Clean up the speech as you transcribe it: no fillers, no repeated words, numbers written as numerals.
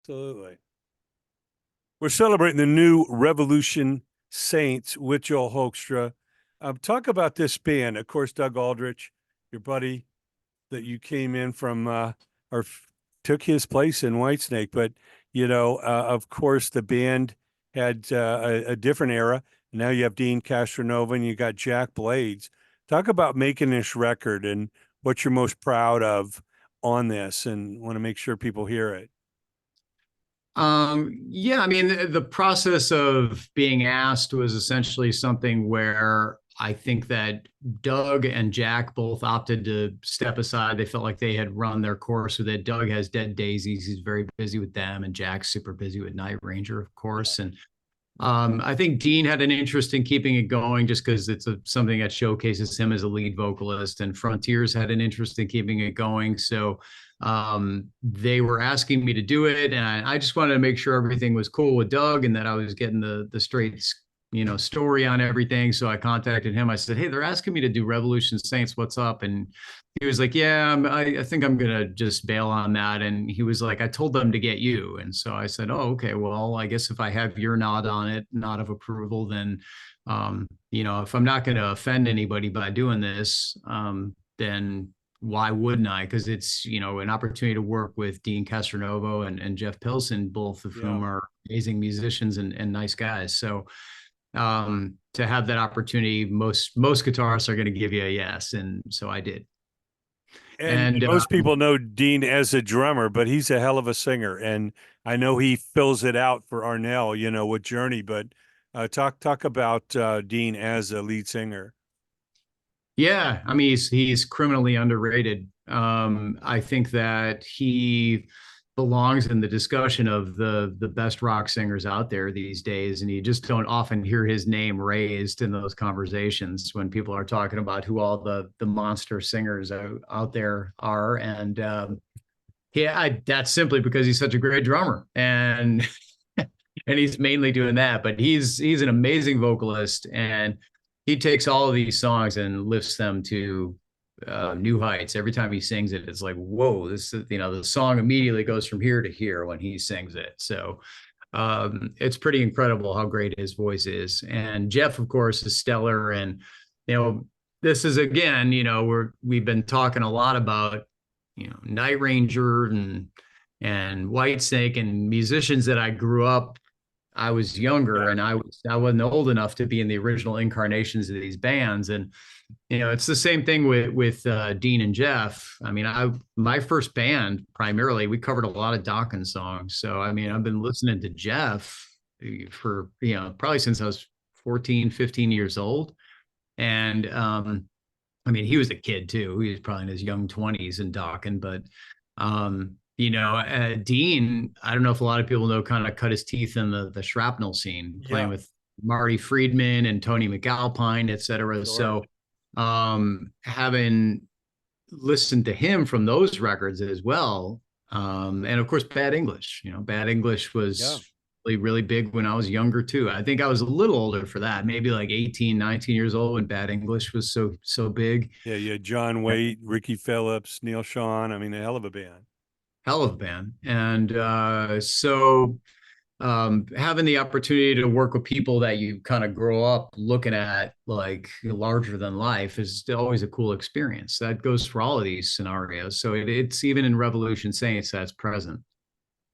Absolutely. We're celebrating the new Revolution Saints with Joel Hoekstra. Talk about this band. Of course, Doug Aldrich, your buddy that you came in from, or took his place in Whitesnake. But, of course, the band had a different era. Now you have Dean Castronova and you got Jack Blades. Talk about making this record and what you're most proud of on this, and want to make sure people hear it. Yeah, I mean, the process of being asked was essentially something where I think that Doug and Jack both opted to step aside. They felt like they had run their course with it. Doug has Dead Daisies. He's very busy with them, and Jack's super busy with Night Ranger, of course. And I think Dean had an interest in keeping it going just because it's something that showcases him as a lead vocalist, and Frontiers had an interest in keeping it going. So they were asking me to do it, and I just wanted to make sure everything was cool with Doug and that I was getting the straight story on everything. So I contacted him. I said, hey, they're asking me to do Revolution Saints, what's up? And he was like, yeah, I think I'm gonna just bail on that. And he was like, I told them to get you. And so I said, oh, okay, well, I guess if I have your nod on it, nod of approval, then if I'm not going to offend anybody by doing this, then why wouldn't I? Because it's, an opportunity to work with Dean Castronovo and Jeff Pilson, both of whom are amazing musicians and nice guys. So to have that opportunity, most guitarists are going to give you a yes. And so I did. And most people know Dean as a drummer, but he's a hell of a singer. And I know he fills it out for Arnell, with Journey, but talk about Dean as a lead singer. Yeah, I mean, he's criminally underrated. I think that he belongs in the discussion of the best rock singers out there these days, and you just don't often hear his name raised in those conversations when people are talking about who all the monster singers out there are. And that's simply because he's such a great drummer, and and he's mainly doing that. But he's an amazing vocalist, and he takes all of these songs and lifts them to new heights. Every time he sings it, it's like, whoa, this is, the song immediately goes from here to here when he sings it. So it's pretty incredible how great his voice is. And Jeff, of course, is stellar. And, this is, again, we've been talking a lot about, Night Ranger and Whitesnake and musicians that I grew up. I was younger and I wasn't old enough to be in the original incarnations of these bands. And, it's the same thing with Dean and Jeff. I mean, my first band, primarily, we covered a lot of Dawkins songs. So, I mean, I've been listening to Jeff for, probably since I was 14, 15 years old. And, I mean, he was a kid too. He was probably in his young 20s in Dawkins, but, Dean, I don't know if a lot of people know, kind of cut his teeth in the shrapnel scene, playing with Marty Friedman and Tony McAlpine, et cetera. Sure. So having listened to him from those records as well, and of course, Bad English, Bad English was really big when I was younger too. I think I was a little older for that, maybe like 18, 19 years old when Bad English was so big. Yeah, John Waite, Ricky Phillips, Neil Sean. I mean, a hell of a band. Hell of a band. And so having the opportunity to work with people that you kind of grow up looking at like larger than life is always a cool experience. That goes for all of these scenarios. So it's even in Revolution Saints that's present.